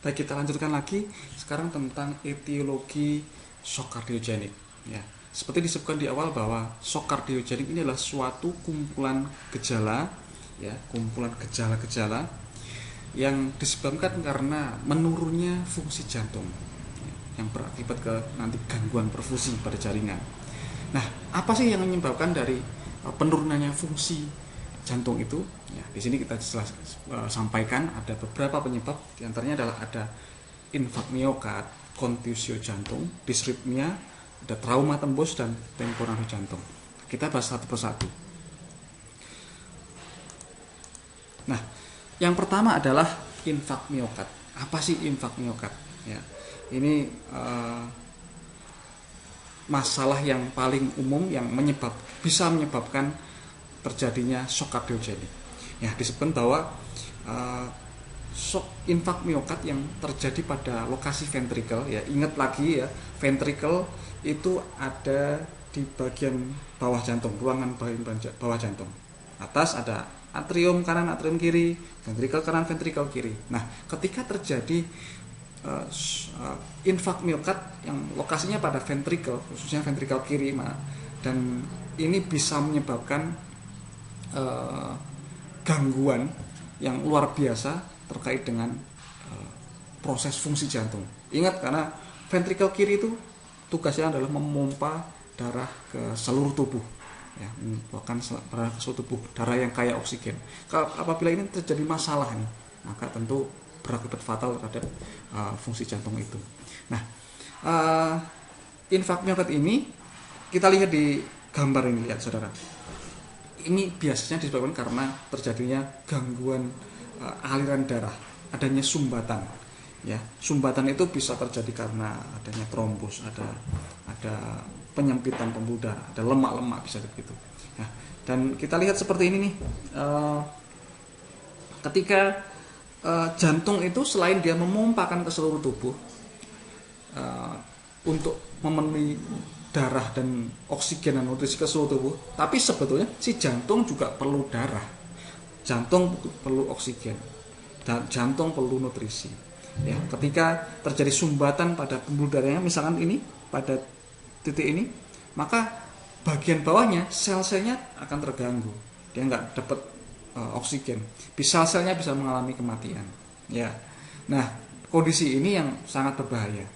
Baik, kita lanjutkan lagi sekarang tentang etiologi shock kardiogenik. Ya, seperti disebutkan di awal bahwa shock kardiogenik ini adalah suatu kumpulan gejala, ya, kumpulan gejala-gejala yang disebabkan karena menurunnya fungsi jantung, yang berakibat ke nanti gangguan perfusi pada jaringan. Nah, apa sih yang menyebabkan dari penurunannya fungsi jantung itu? Ya, di sini kita sampaikan ada beberapa penyebab. Di antaranya adalah ada infark miokard, kontusio jantung, disritmia, ada trauma tembus dan temporal jantung. Kita bahas satu persatu. Nah, yang pertama adalah infark miokard. Apa sih infark miokard? Ya, ini masalah yang paling umum yang bisa menyebabkan terjadinya shock kardiogenik. Ya, disebutkan bahwa shock infark miokard yang terjadi pada lokasi ventricle, ya, ingat lagi ya, ventricle itu ada di bagian bawah jantung, ruangan bawah jantung. Atas ada atrium kanan, atrium kiri, ventricle kanan, ventricle kiri. Nah, ketika terjadi infark miokard yang lokasinya pada ventricle, khususnya ventricle kiri, dan ini bisa menyebabkan gangguan yang luar biasa terkait dengan proses fungsi jantung. Ingat, karena ventricle kiri itu tugasnya adalah memompa darah ke seluruh tubuh, ya, bahkan darah ke seluruh tubuh, darah yang kaya oksigen. Apabila ini terjadi masalah nih, maka tentu berakibat fatal terhadap fungsi jantung itu. Nah, infark miokard ini kita lihat di gambar ini, lihat saudara. Ini biasanya disebabkan karena terjadinya gangguan aliran darah, adanya sumbatan. Ya, sumbatan itu bisa terjadi karena adanya trombus, ada penyempitan pembuluh darah, ada lemak-lemak, bisa begitu. Nah, dan kita lihat seperti ini nih, ketika jantung itu selain dia memompakan ke seluruh tubuh untuk memenuhi darah dan oksigen dan nutrisi ke seluruh tubuh, tapi sebetulnya si jantung juga perlu darah, jantung perlu oksigen, dan jantung perlu nutrisi. Ya, ketika terjadi sumbatan pada pembuluh darahnya, misalkan ini pada titik ini, maka bagian bawahnya sel-selnya akan terganggu, dia nggak dapat oksigen, sel-selnya bisa mengalami kematian. Ya, nah kondisi ini yang sangat berbahaya.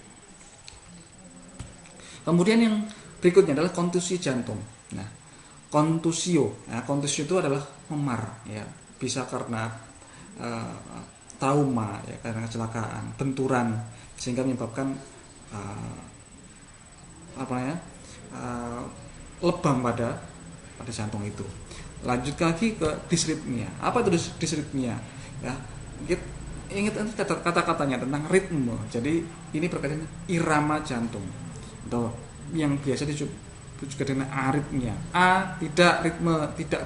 Kemudian yang berikutnya adalah kontusi jantung. Nah, kontusio itu adalah memar, ya, bisa karena trauma, ya, karena kecelakaan, benturan, sehingga menyebabkan lebam pada jantung itu. Lanjut lagi ke disritmia. Apa itu disritmia? Ya, ingat kata-katanya tentang ritme. Jadi ini berkaitan dengan irama jantung, atau yang biasa disebut juga dengan aritmia. Tidak ritme, tidak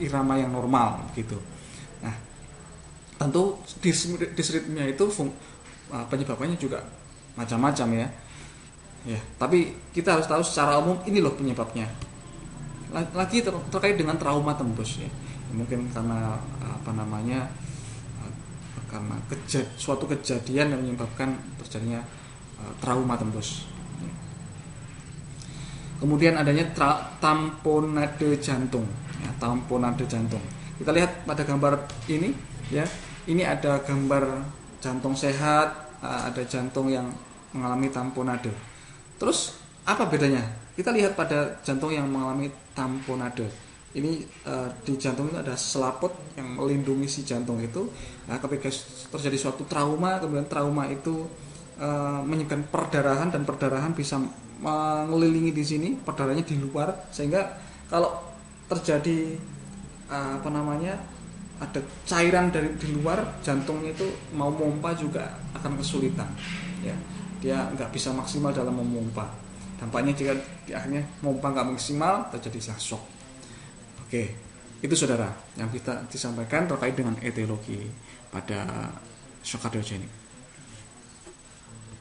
irama yang normal, gitu. Nah, tentu disritmia itu penyebabnya juga macam-macam, ya. Ya, tapi kita harus tahu secara umum ini loh penyebabnya. Lagi terkait dengan trauma tembus, ya. Mungkin karena karena suatu kejadian yang menyebabkan terjadinya trauma tembus. Kemudian adanya tamponade jantung, ya, tamponade jantung. Kita lihat pada gambar ini, ya. Ini ada gambar jantung sehat, ada jantung yang mengalami tamponade. Terus apa bedanya? Kita lihat pada jantung yang mengalami tamponade. Ini di jantung itu ada selaput yang melindungi si jantung itu. Nah, ketika terjadi suatu trauma, kemudian trauma itu menyebabkan perdarahan, dan perdarahan bisa mengelilingi di sini, perdarahannya di luar, sehingga kalau terjadi ada cairan di luar, jantungnya itu mau memompa juga akan kesulitan, ya, dia nggak bisa maksimal dalam memompa. Dampaknya jika akhirnya memompa nggak maksimal, terjadi shock. Oke, itu saudara yang kita disampaikan terkait dengan etiologi pada shock kardiogenik.